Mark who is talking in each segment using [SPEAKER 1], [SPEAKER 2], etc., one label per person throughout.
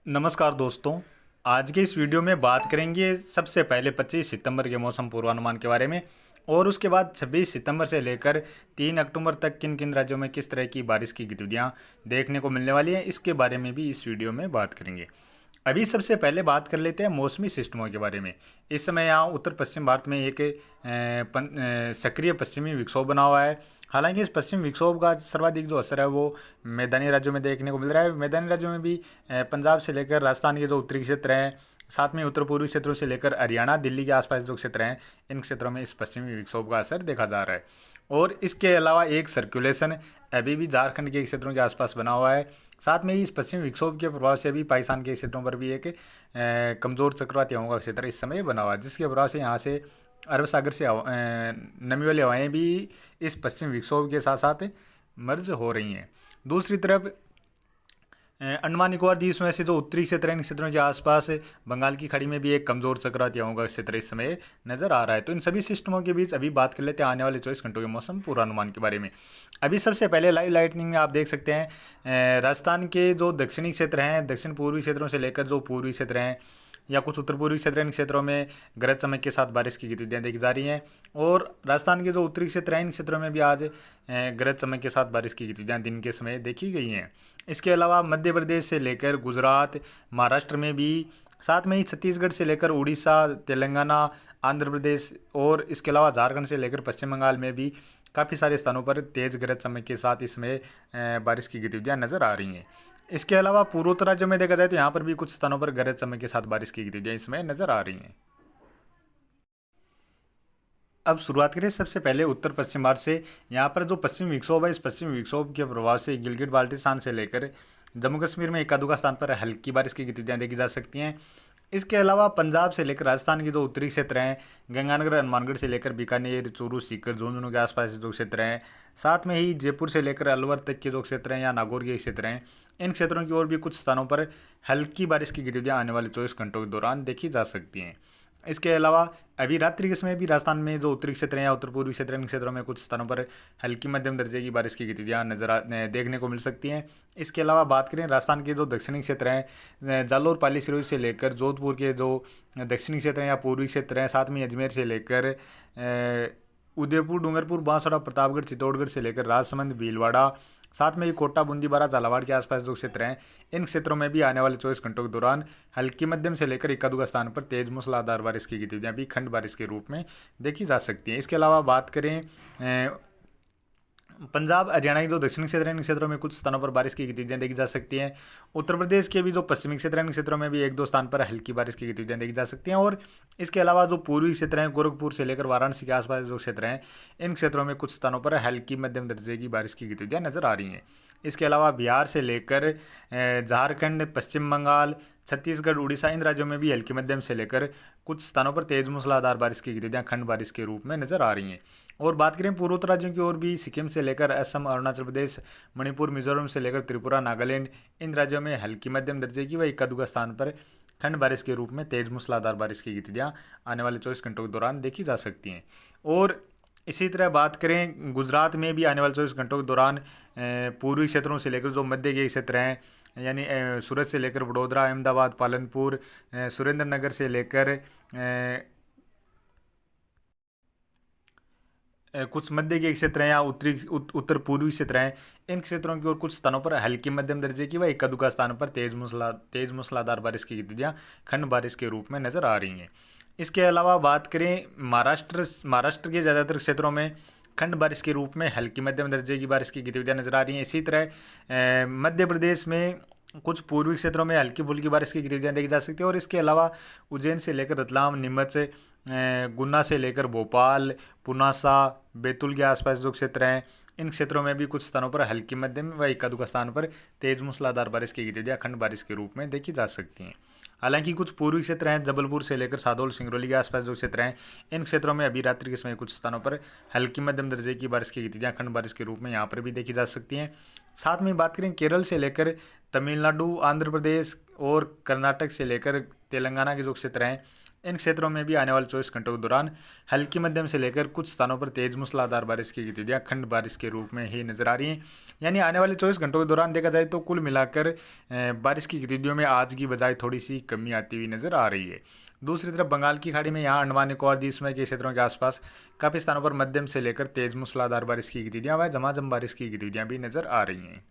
[SPEAKER 1] नमस्कार दोस्तों। आज के इस वीडियो में बात करेंगे सबसे पहले 25 सितंबर के मौसम पूर्वानुमान के बारे में और उसके बाद 26 सितंबर से लेकर 3 अक्टूबर तक किन किन राज्यों में किस तरह की बारिश की गतिविधियां देखने को मिलने वाली हैं, इसके बारे में भी इस वीडियो में बात करेंगे। अभी सबसे पहले बात कर लेते हैं मौसमी सिस्टमों के बारे में। इस समय यहाँ उत्तर पश्चिम भारत में एक सक्रिय पश्चिमी विक्षोभ बना हुआ है। हालांकि इस पश्चिम विक्षोभ का सर्वाधिक जो असर है वो मैदानी राज्यों में देखने को मिल रहा है। मैदानी राज्यों में भी पंजाब से लेकर राजस्थान के जो उत्तरी क्षेत्र हैं, साथ में उत्तर पूर्वी क्षेत्रों से लेकर हरियाणा दिल्ली के आसपास जो क्षेत्र हैं, इन क्षेत्रों में इस पश्चिमी विक्षोभ का असर देखा जा रहा है। और इसके अलावा एक सर्कुलेशन अभी भी झारखंड के क्षेत्रों के आसपास बना हुआ है। साथ में ही इस पश्चिमी विक्षोभ के प्रभाव से भी पाकिस्तान के क्षेत्रों पर भी एक कमज़ोर चक्रवाती हवाओं का क्षेत्र इस समय बना हुआ है, जिसके प्रभाव से यहाँ से अरब सागर से नमी वाली हवाएं भी इस पश्चिम विक्षोभ के साथ साथ मर्ज हो रही हैं। दूसरी तरफ अंडमान निकोबार द्वीप में से जो उत्तरी क्षेत्र है, इन क्षेत्रों के आसपास बंगाल की खाड़ी में भी एक कमजोर चक्रवाती हवाओं का क्षेत्र इस समय नजर आ रहा है। तो इन सभी सिस्टमों के बीच अभी बात कर लेते हैं आने वाले 24 घंटों के मौसम पूर्वानुमान के बारे में। अभी सबसे पहले लाइव लाइटनिंग में आप देख सकते हैं राजस्थान के जो दक्षिणी क्षेत्र हैं, दक्षिण पूर्वी क्षेत्रों से लेकर जो पूर्वी क्षेत्र हैं या कुछ उत्तर पूर्वी क्षेत्र, इन क्षेत्रों में गरज चमक के साथ बारिश की गतिविधियां देखी जा रही हैं। और राजस्थान के जो उत्तरी क्षेत्र हैं, इन क्षेत्रों में भी आज गरज चमक के साथ बारिश की गतिविधियां दिन के समय देखी गई हैं। इसके अलावा मध्य प्रदेश से लेकर गुजरात, महाराष्ट्र में भी, साथ में ही छत्तीसगढ़ से लेकर उड़ीसा, तेलंगाना, आंध्र प्रदेश और इसके अलावा झारखंड से लेकर पश्चिम बंगाल में भी काफ़ी सारे स्थानों पर तेज़ गरज चमक के साथ इसमें बारिश की गतिविधियां नजर आ रही हैं। इसके अलावा पूर्वोत्तर राज्यों में देखा जाए तो यहाँ पर भी कुछ स्थानों पर गरज चमक के साथ बारिश की गतिविधियां इसमें नजर आ रही हैं। अब शुरुआत करें सबसे पहले उत्तर पश्चिम भारत से। यहाँ पर जो पश्चिमी विक्षोभ है, इस पश्चिमी विक्षोभ के प्रभाव से गिलगित बाल्टिस्तान से लेकर जम्मू कश्मीर में एकाधुका स्थान पर हल्की बारिश की गतिविधियां देखी जा सकती हैं। इसके अलावा पंजाब से लेकर राजस्थान के जो उत्तरी क्षेत्र हैं, गंगानगर, हनुमानगढ़ से लेकर बीकानेर, चूरू, सीकर, झुंझुनू के आसपास जो क्षेत्र हैं, साथ में ही जयपुर से लेकर अलवर तक के जो क्षेत्र हैं या नागौर के क्षेत्र हैं, इन क्षेत्रों की ओर भी कुछ स्थानों पर हल्की बारिश की गतिविधियां आने वाले 24 घंटों के दौरान देखी जा सकती हैं। इसके अलावा अभी रात्रि के समय भी राजस्थान में जो उत्तरी क्षेत्र हैं या उत्तर पूर्वी क्षेत्र, इन क्षेत्रों में कुछ स्थानों पर हल्की मध्यम दर्जे की बारिश की गतिविधियां देखने को मिल सकती हैं। इसके अलावा बात करें राजस्थान के जो दक्षिणी क्षेत्र हैं, जालोर, पाली, सिरोही से लेकर जोधपुर के जो दक्षिणी क्षेत्र हैं या पूर्वी क्षेत्र हैं, साथ में अजमेर से लेकर उदयपुर, डूंगरपुर, बांसवाड़ा, प्रतापगढ़, चित्तौड़गढ़ से लेकर राजसमंद, भीलवाड़ा, साथ में ही कोटा, बूंदी, बारा, झालावाड़ के आसपास जो क्षेत्र हैं, इन क्षेत्रों में भी आने वाले 24 घंटों के दौरान हल्की मध्यम से लेकर एकाधुका स्थान पर तेज मूसलाधार बारिश की गतिविधियां भी खंड बारिश के रूप में देखी जा सकती हैं। इसके अलावा बात करें पंजाब, हरियाणा के जो दक्षिणी क्षेत्र हैं, इन क्षेत्रों में कुछ स्थानों पर बारिश की गतिविधियां देखी जा सकती हैं। उत्तर प्रदेश के भी जो पश्चिमी क्षेत्र हैं, इन क्षेत्रों में भी एक दो स्थान पर हल्की बारिश की गतिविधियां देखी जा सकती हैं। और इसके अलावा जो पूर्वी क्षेत्र हैं, गोरखपुर से लेकर वाराणसी के आसपास जो क्षेत्र हैं, इन क्षेत्रों में कुछ स्थानों पर हल्की मध्यम दर्जे की बारिश की गतिविधियां नजर आ रही हैं। इसके अलावा बिहार से लेकर झारखंड, पश्चिम बंगाल, छत्तीसगढ़, उड़ीसा, इन राज्यों में भी हल्की मध्यम से लेकर कुछ स्थानों पर तेज मूसलाधार बारिश की गतिविधियां खंड बारिश के रूप में नजर आ रही हैं। और बात करें पूर्वोत्तर राज्यों की ओर भी, सिक्किम से लेकर असम, अरुणाचल प्रदेश, मणिपुर, मिजोरम से लेकर त्रिपुरा, नागालैंड, इन राज्यों में हल्की मध्यम दर्जे की व एकाधुका स्थान पर खंड बारिश के रूप में तेज मूसलाधार बारिश की गतिविधियां आने वाले 24 घंटों के दौरान देखी जा सकती हैं। और इसी तरह बात करें गुजरात में भी आने वाले 24 घंटों के दौरान पूर्वी क्षेत्रों से लेकर जो मध्य के क्षेत्र हैं, यानी सूरत से लेकर वडोदरा, अहमदाबाद, पालनपुर, सुरेंद्र नगर से लेकर कुछ मध्य के क्षेत्र हैं या उत्तर पूर्वी क्षेत्र हैं, इन क्षेत्रों की ओर कुछ स्थानों पर हल्की मध्यम दर्जे की व एकाधुका स्थान पर तेज मूसलाधार बारिश की गतिविधियां खंड बारिश के रूप में नजर आ रही हैं। इसके अलावा बात करें महाराष्ट्र के ज़्यादातर क्षेत्रों में खंड बारिश के रूप में हल्की मध्यम दर्जे की बारिश की गतिविधियां नजर आ रही हैं। इसी तरह मध्य प्रदेश में कुछ पूर्वी क्षेत्रों में हल्की फुल्की बारिश की गतिविधियां देखी जा सकती है। और इसके अलावा उज्जैन से लेकर रतलाम, नीमच, गुना से लेकर भोपाल, पुनासा, बैतूल के आसपास जो क्षेत्र हैं, इन क्षेत्रों में भी कुछ स्थानों पर हल्की मध्यम व एकाधुका स्थान पर तेज मूसलाधार बारिश की गतिविधियां खंड बारिश के रूप में देखी जा सकती हैं। हालांकि कुछ पूर्वी क्षेत्र हैं, जबलपुर से लेकर सादौल, सिंगरौली के आसपास जो क्षेत्र हैं, इन क्षेत्रों में अभी रात्रि के समय कुछ स्थानों पर हल्की मध्यम दर्जे की बारिश की गतिविधियां खंड बारिश के रूप में यहाँ पर भी देखी जा सकती हैं। साथ में बात करें केरल से लेकर तमिलनाडु, आंध्र प्रदेश और कर्नाटक से लेकर तेलंगाना के जो क्षेत्र हैं, इन क्षेत्रों में भी आने वाले 24 घंटों के दौरान हल्की मध्यम से लेकर कुछ स्थानों पर तेज मूसलाधार बारिश की गतिविधियां खंड बारिश के रूप में ही नजर आ रही हैं। यानी आने वाले 24 घंटों के दौरान देखा जाए तो कुल मिलाकर बारिश की गतिविधियों में आज की बजाय थोड़ी सी कमी आती हुई नजर आ रही है। दूसरी तरफ बंगाल की खाड़ी में यहाँ अंडमान निकोबार द्वीप समूह के क्षेत्रों के आसपास काफ़ी स्थानों पर मध्यम से लेकर तेज मूसलाधार बारिश की गतिविधियां व झमाझम बारिश की गतिविधियां भी नजर आ रही हैं।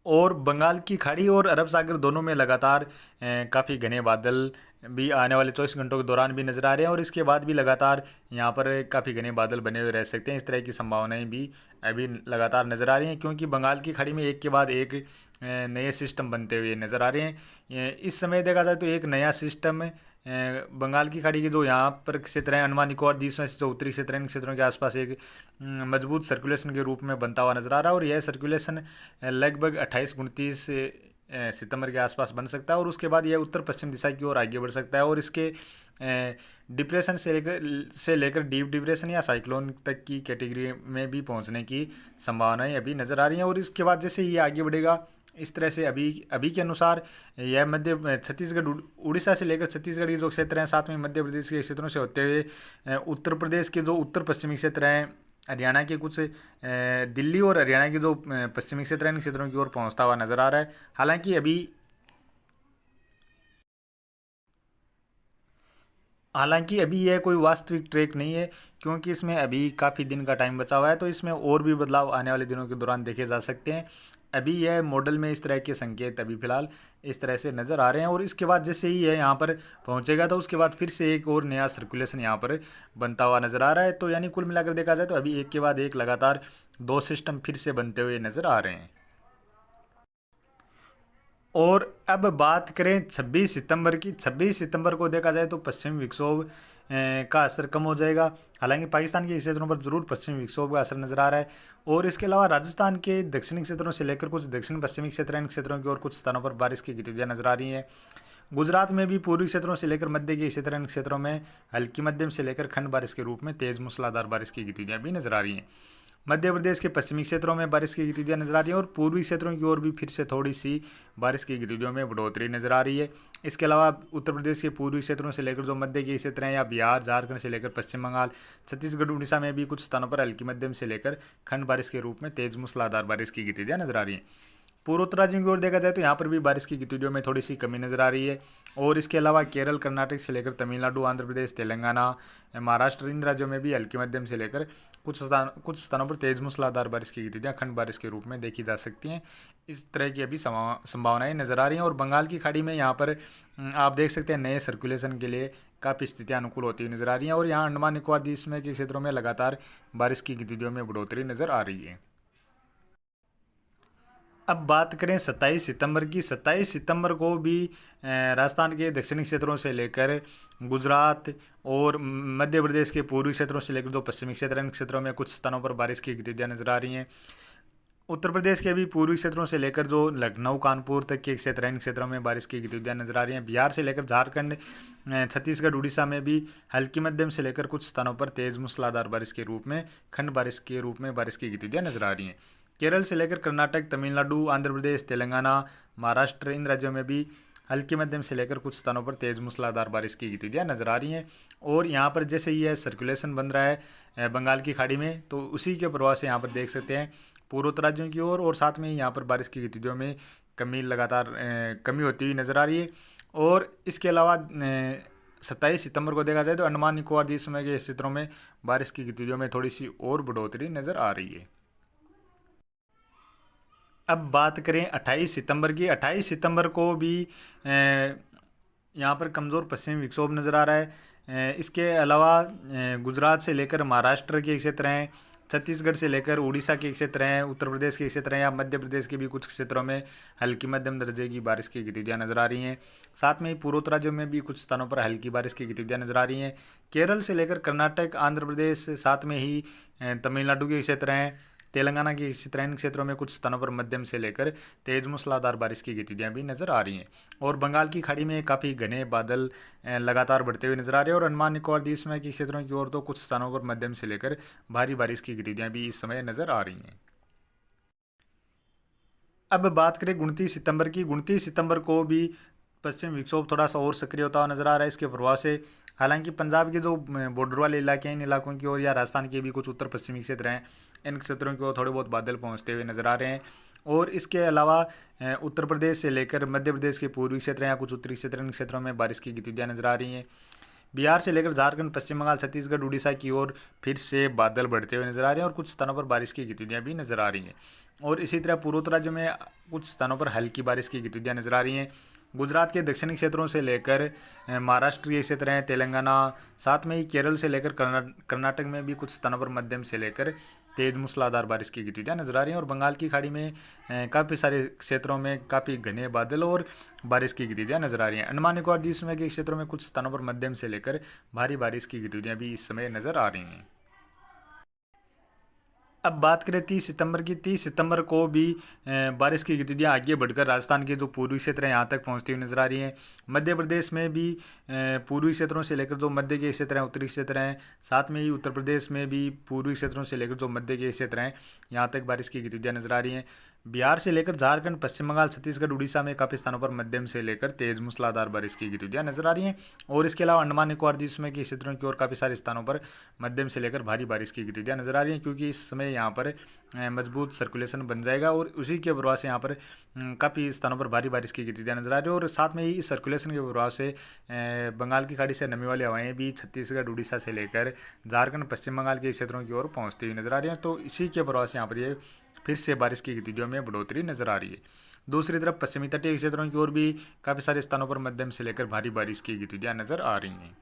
[SPEAKER 1] और बंगाल की खाड़ी और अरब सागर दोनों में लगातार काफ़ी घने बादल भी आने वाले 24 घंटों के दौरान भी नज़र आ रहे हैं और इसके बाद भी लगातार यहाँ पर काफ़ी घने बादल बने हुए रह सकते हैं। इस तरह की संभावनाएं भी अभी लगातार नज़र आ रही हैं, क्योंकि बंगाल की खाड़ी में एक के बाद एक नए सिस्टम बनते हुए नज़र आ रहे हैं। इस समय देखा जाए तो एक नया सिस्टम बंगाल की खाड़ी के जो यहाँ पर क्षेत्र हैं, अंडमान निकोबार द्वीप समूह से जो उत्तरी क्षेत्र हैं, इन क्षेत्रों के आसपास एक मजबूत सर्कुलेशन के रूप में बनता हुआ नजर आ रहा है और यह सर्कुलेशन लगभग 28-29 सितंबर के आसपास बन सकता है और उसके बाद यह उत्तर पश्चिम दिशा की ओर आगे बढ़ सकता है और इसके डिप्रेशन से लेकर डीप डिप्रेशन या साइक्लोन तक की कैटेगरी में भी पहुंचने की संभावनाएं अभी नज़र आ रही हैं। और इसके बाद जैसे ये आगे बढ़ेगा, इस तरह से अभी अभी के अनुसार यह मध्य छत्तीसगढ़ उड़ीसा से लेकर छत्तीसगढ़ के जो क्षेत्र हैं, साथ में मध्य प्रदेश के क्षेत्रों से होते हुए उत्तर प्रदेश के जो उत्तर पश्चिमी क्षेत्र हैं, हरियाणा के कुछ दिल्ली और हरियाणा के जो पश्चिमी क्षेत्र हैं, इन क्षेत्रों की ओर पहुंचता हुआ नजर आ रहा है। हालांकि अभी यह कोई वास्तविक ट्रैक नहीं है, क्योंकि इसमें अभी काफ़ी दिन का टाइम बचा हुआ है, तो इसमें और भी बदलाव आने वाले दिनों के दौरान देखे जा सकते हैं। अभी यह मॉडल में इस तरह के संकेत अभी फिलहाल इस तरह से नज़र आ रहे हैं और इसके बाद जैसे ही यह यहाँ पर पहुँचेगा तो उसके बाद फिर से एक और नया सर्कुलेशन यहाँ पर बनता हुआ नज़र आ रहा है। तो यानी कुल मिलाकर देखा जाए तो अभी एक के बाद एक लगातार दो सिस्टम फिर से बनते हुए नज़र आ रहे हैं। और अब बात करें 26 सितंबर की। 26 सितंबर को देखा जाए तो पश्चिमी विक्षोभ का असर कम हो जाएगा। हालांकि पाकिस्तान के क्षेत्रों पर जरूर पश्चिमी विक्षोभ का असर नजर आ रहा है और इसके अलावा राजस्थान के दक्षिणी क्षेत्रों से लेकर कुछ दक्षिण पश्चिमी क्षेत्र इन क्षेत्रों की ओर कुछ स्थानों पर बारिश की गतिविधियां नजर आ रही हैं। गुजरात में भी पूर्वी क्षेत्रों से लेकर मध्य के क्षेत्र इन क्षेत्रों में हल्की मध्यम से लेकर खंड बारिश के रूप में तेज मूसलाधार बारिश की गतिविधियां भी नजर आ रही हैं। मध्य प्रदेश के पश्चिमी क्षेत्रों में बारिश की गतिविधियां नजर आ रही हैं और पूर्वी क्षेत्रों की ओर भी फिर से थोड़ी सी बारिश की गतिविधियों में बढ़ोतरी नजर आ रही है। इसके अलावा उत्तर प्रदेश के पूर्वी क्षेत्रों से लेकर जो मध्य के क्षेत्र हैं या बिहार झारखंड से लेकर पश्चिम बंगाल छत्तीसगढ़ उड़ीसा में भी कुछ स्थानों पर हल्की मध्यम से लेकर खंड बारिश के रूप में तेज मूसलाधार बारिश की गतिविधियां नजर आ रही हैं। पूर्वोत्तर राज्यों की ओर देखा जाए तो यहाँ पर भी बारिश की गतिविधियों में थोड़ी सी कमी नजर आ रही है और इसके अलावा केरल कर्नाटक से लेकर तमिलनाडु आंध्र प्रदेश तेलंगाना महाराष्ट्र इन राज्यों में भी हल्की मध्यम से लेकर कुछ स्थानों पर तेज मूसलाधार बारिश की गतिविधियां खंड बारिश के रूप में देखी जा सकती हैं। इस तरह की अभी संभावनाएं नजर आ रही हैं और बंगाल की खाड़ी में यहाँ पर आप देख सकते हैं नए सर्कुलेशन के लिए काफ़ी स्थितियां अनुकूल होती हुई नजर आ रही हैं और यहाँ अंडमान निकोबार द्वीप समूह के क्षेत्रों में लगातार बारिश की गतिविधियों में बढ़ोतरी नजर आ रही है। अब बात करें 27 सितंबर की। 27 सितंबर को भी राजस्थान के दक्षिणी क्षेत्रों से लेकर गुजरात और मध्य प्रदेश के पूर्वी क्षेत्रों से लेकर जो पश्चिमी क्षेत्र हैं, इन क्षेत्रों में कुछ स्थानों पर बारिश की गतिविधियां नजर आ रही हैं। उत्तर प्रदेश के भी पूर्वी क्षेत्रों से लेकर जो लखनऊ कानपुर तक के क्षेत्र हैं, इन क्षेत्रों में बारिश की गतिविधियां नजर आ रही हैं। बिहार से लेकर झारखंड छत्तीसगढ़ उड़ीसा में भी हल्की मध्यम से लेकर कुछ स्थानों पर तेज मूसलाधार बारिश के रूप में खंड बारिश के रूप में बारिश की गतिविधियां नजर आ रही हैं। केरल से लेकर कर्नाटक तमिलनाडु आंध्र प्रदेश तेलंगाना महाराष्ट्र इन राज्यों में भी हल्की मध्यम से लेकर कुछ स्थानों पर तेज मूसलाधार बारिश की गतिविधियां नजर आ रही हैं। और यहाँ पर जैसे ये सर्कुलेशन बन रहा है बंगाल की खाड़ी में, तो उसी के प्रभाव से यहाँ पर देख सकते हैं पूर्वोत्तर राज्यों की ओर और साथ में ही यहाँ पर बारिश की गतिविधियों में लगातार कमी होती हुई नजर आ रही है। और इसके अलावा 27 सितंबर को देखा जाए तो अंडमान निकोबार द्वीप समूह के क्षेत्रों में बारिश की गतिविधियों में थोड़ी सी और बढ़ोतरी नजर आ रही है। अब बात करें 28 सितंबर की। 28 सितंबर को भी यहाँ पर कमज़ोर पश्चिमी विक्षोभ नज़र आ रहा है। इसके अलावा गुजरात से लेकर महाराष्ट्र के क्षेत्र हैं, छत्तीसगढ़ से लेकर उड़ीसा के क्षेत्र हैं, उत्तर प्रदेश के क्षेत्र हैं या मध्य प्रदेश के भी कुछ क्षेत्रों में हल्की मध्यम दर्जे की बारिश की गतिविधियां नजर आ रही हैं। साथ में ही पूर्वोत्तर राज्यों में भी कुछ स्थानों पर हल्की बारिश की गतिविधियां नजर आ रही हैं। केरल से लेकर कर्नाटक आंध्र प्रदेश साथ में ही तमिलनाडु के क्षेत्र हैं, तेलंगाना के क्षेत्र इन क्षेत्रों में कुछ स्थानों पर मध्यम से लेकर तेज मूसलाधार बारिश की गतिविधियां भी नजर आ रही हैं। और बंगाल की खाड़ी में काफ़ी घने बादल लगातार बढ़ते हुए नजर आ रहे हैं और अंडमान निकोबार द्वीप समूह के क्षेत्रों की ओर तो कुछ स्थानों पर मध्यम से लेकर भारी बारिश की गतिविधियां भी इस समय नजर आ रही हैं। अब बात करें 29 सितंबर की। 29 सितंबर को भी पश्चिम विक्षोभ थोड़ा सा और सक्रिय होता हुआ नजर आ रहा है इसके प्रभाव से। हालांकि पंजाब के जो बॉर्डर वाले इलाके हैं इन इलाकों की ओर या राजस्थान के भी कुछ उत्तर पश्चिमी क्षेत्र हैं, इन क्षेत्रों की ओर थोड़े बहुत बादल पहुंचते हुए नजर आ रहे हैं। और इसके अलावा उत्तर प्रदेश से लेकर मध्य प्रदेश के पूर्वी क्षेत्र या कुछ उत्तरी क्षेत्र, इन क्षेत्रों में बारिश की गतिविधियाँ नजर आ रही हैं। बिहार से लेकर झारखंड, पश्चिम बंगाल, छत्तीसगढ़, उड़ीसा की ओर फिर से बादल बढ़ते हुए नजर आ रहे हैं और कुछ स्थानों पर बारिश की गतिविधियाँ भी नजर आ रही हैं। और इसी तरह पूर्वोत्तर राज्यों में कुछ स्थानों पर हल्की बारिश की गतिविधियाँ नजर आ रही हैं। गुजरात के दक्षिणी क्षेत्रों से लेकर महाराष्ट्र क्षेत्र हैं, तेलंगाना, साथ में ही केरल से लेकर कर्नाटक में भी कुछ स्थानों पर मध्यम से लेकर तेज मूसलाधार बारिश की गतिविधियाँ नजर आ रही हैं। और बंगाल की खाड़ी में काफ़ी सारे क्षेत्रों में काफ़ी घने बादल और बारिश की गतिविधियाँ नजर आ रही हैं। अंडमान निकोबार द्वीप समूह के क्षेत्रों में कुछ स्थानों पर मध्यम से लेकर भारी बारिश की गतिविधियाँ भी इस समय नजर आ रही हैं। अब बात करें 30 सितंबर की। 30 सितंबर को भी बारिश की गतिविधियाँ आगे बढ़कर राजस्थान के जो पूर्वी क्षेत्र हैं यहाँ तक पहुँचती हुई नजर आ रही हैं। मध्य प्रदेश में भी पूर्वी क्षेत्रों से लेकर जो मध्य के क्षेत्र हैं, उत्तरी क्षेत्र हैं, साथ में ही उत्तर प्रदेश में भी पूर्वी क्षेत्रों से लेकर जो मध्य के क्षेत्र हैं यहाँ तक बारिश की गतिविधियाँ नजर आ रही हैं। बिहार से लेकर झारखंड, पश्चिम बंगाल, छत्तीसगढ़, उड़ीसा में काफ़ी स्थानों पर मध्यम से लेकर तेज मूसलाधार बारिश की गतिविधियाँ नजर आ रही हैं। और इसके अलावा अंडमान निकोबार द्वीप समूह के क्षेत्रों की ओर काफ़ी सारे स्थानों पर मध्यम से लेकर भारी बारिश की गतिविधियाँ नजर आ रही हैं, क्योंकि इस समय यहाँ पर मजबूत सर्कुलेशन बन जाएगा और उसी के प्रभाव से यहाँ पर काफ़ी स्थानों पर भारी बारिश की गतिविधियाँ नजर आ रही है। और साथ में ही इस सर्कुलेशन के प्रभाव से बंगाल की खाड़ी से नमी वाली हवाएं भी छत्तीसगढ़, उड़ीसा से लेकर झारखंड, पश्चिम बंगाल के क्षेत्रों की ओर पहुँचती हुई नजर आ रही हैं। तो इसी के प्रभाव से यहाँ पर ये फिर से बारिश की गतिविधियों में बढ़ोतरी नजर आ रही है। दूसरी तरफ पश्चिमी तटीय क्षेत्रों की ओर भी काफ़ी सारे स्थानों पर मध्यम से लेकर भारी बारिश की गतिविधियाँ नजर आ रही हैं।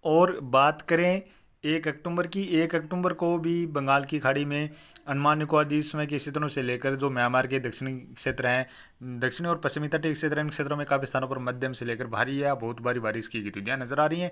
[SPEAKER 1] और बात करें 1 अक्टूबर की। 1 अक्टूबर को भी बंगाल की खाड़ी में अंडमान निकोबार द्वीप समूह के क्षेत्रों से लेकर जो म्यांमार के दक्षिणी क्षेत्र हैं, दक्षिणी और पश्चिमी तटीय क्षेत्र, इन क्षेत्रों में काफ़ी स्थानों पर मध्यम से लेकर भारी या बहुत भारी बारिश की गतिविधियाँ नजर आ रही हैं।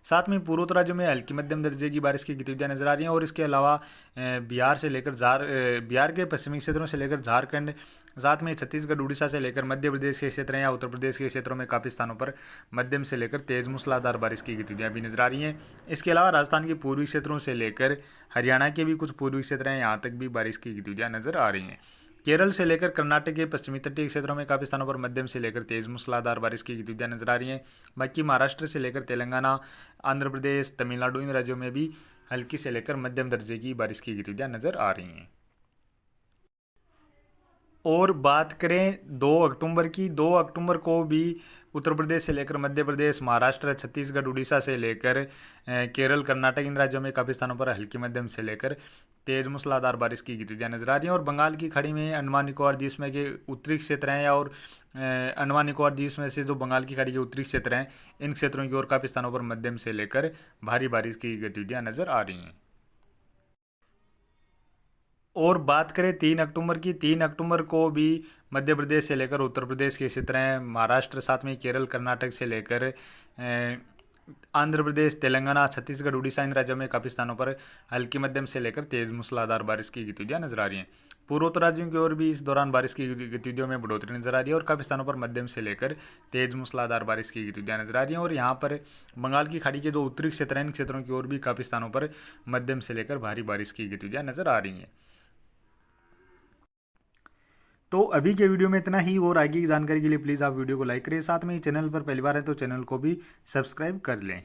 [SPEAKER 1] साथ में पूर्वोत्तर राज्यों में हल्की मध्यम दर्जे की बारिश की गतिविधियाँ नजर आ रही हैं। और इसके अलावा बिहार के पश्चिमी क्षेत्रों से लेकर झारखंड, साथ में छत्तीसगढ़, उड़ीसा से लेकर मध्य प्रदेश के क्षेत्र हैं या उत्तर प्रदेश के क्षेत्रों में काफ़ी स्थानों पर मध्यम से लेकर तेज मूसलाधार बारिश की गतिविधियाँ भी नजर आ रही हैं। इसके अलावा राजस्थान के पूर्वी क्षेत्रों से लेकर हरियाणा के भी कुछ पूर्वी क्षेत्र हैं, यहाँ तक भी बारिश की गतिविधियाँ नजर आ रही हैं। केरल से लेकर कर्नाटक के पश्चिमी तटीय क्षेत्रों में काफ़ी स्थानों पर मध्यम से लेकर तेज मूसलाधार बारिश की गतिविधियाँ नजर आ रही हैं। बाकी महाराष्ट्र से लेकर तेलंगाना, आंध्र प्रदेश, तमिलनाडु, इन राज्यों में भी हल्की से लेकर मध्यम दर्जे की बारिश की गतिविधियाँ नजर आ रही हैं। और बात करें 2 अक्टूबर की। 2 अक्टूबर को भी उत्तर प्रदेश से लेकर मध्य प्रदेश, महाराष्ट्र, छत्तीसगढ़, उड़ीसा से लेकर केरल, कर्नाटक, इन राज्यों में काफ़ी स्थानों पर हल्की मध्यम से लेकर तेज मूसलाधार बारिश की गतिविधियाँ नजर आ रही हैं। और बंगाल की खाड़ी में अंडमान निकोबार द्वीप समूह के उत्तरी क्षेत्र हैं और अंडमान निकोबार द्वीप समूह से जो बंगाल की खाड़ी के उत्तरी क्षेत्र हैं, इन क्षेत्रों की ओर काफ़ी स्थानों पर मध्यम से लेकर भारी बारिश की गतिविधियाँ नजर आ रही हैं। और बात करें 3 अक्टूबर की। 3 अक्टूबर को भी मध्य प्रदेश से लेकर उत्तर प्रदेश के क्षेत्र हैं, महाराष्ट्र, साथ में केरल, कर्नाटक से लेकर आंध्र प्रदेश, तेलंगाना, छत्तीसगढ़, उड़ीसा, इन राज्यों में काफ़ी स्थानों पर हल्की मध्यम से लेकर तेज मूसलाधार बारिश की गतिविधियाँ नजर आ रही हैं। पूर्वोत्तर राज्यों की ओर भी इस दौरान बारिश की गतिविधियों में बढ़ोतरी नजर आ रही है और काफ़ी स्थानों पर मध्यम से लेकर तेज मूसलाधार बारिश की गतिविधियाँ नजर आ रही हैं। और यहाँ पर बंगाल की खाड़ी के जो उत्तरी क्षेत्र हैं, इन क्षेत्रों की ओर भी काफ़ी स्थानों पर मध्यम से लेकर भारी बारिश की गतिविधियाँ नजर आ रही हैं। तो अभी के वीडियो में इतना ही, और आगे की जानकारी के लिए प्लीज़ आप वीडियो को लाइक करें, साथ में ही चैनल पर पहली बार है तो चैनल को भी सब्सक्राइब कर लें।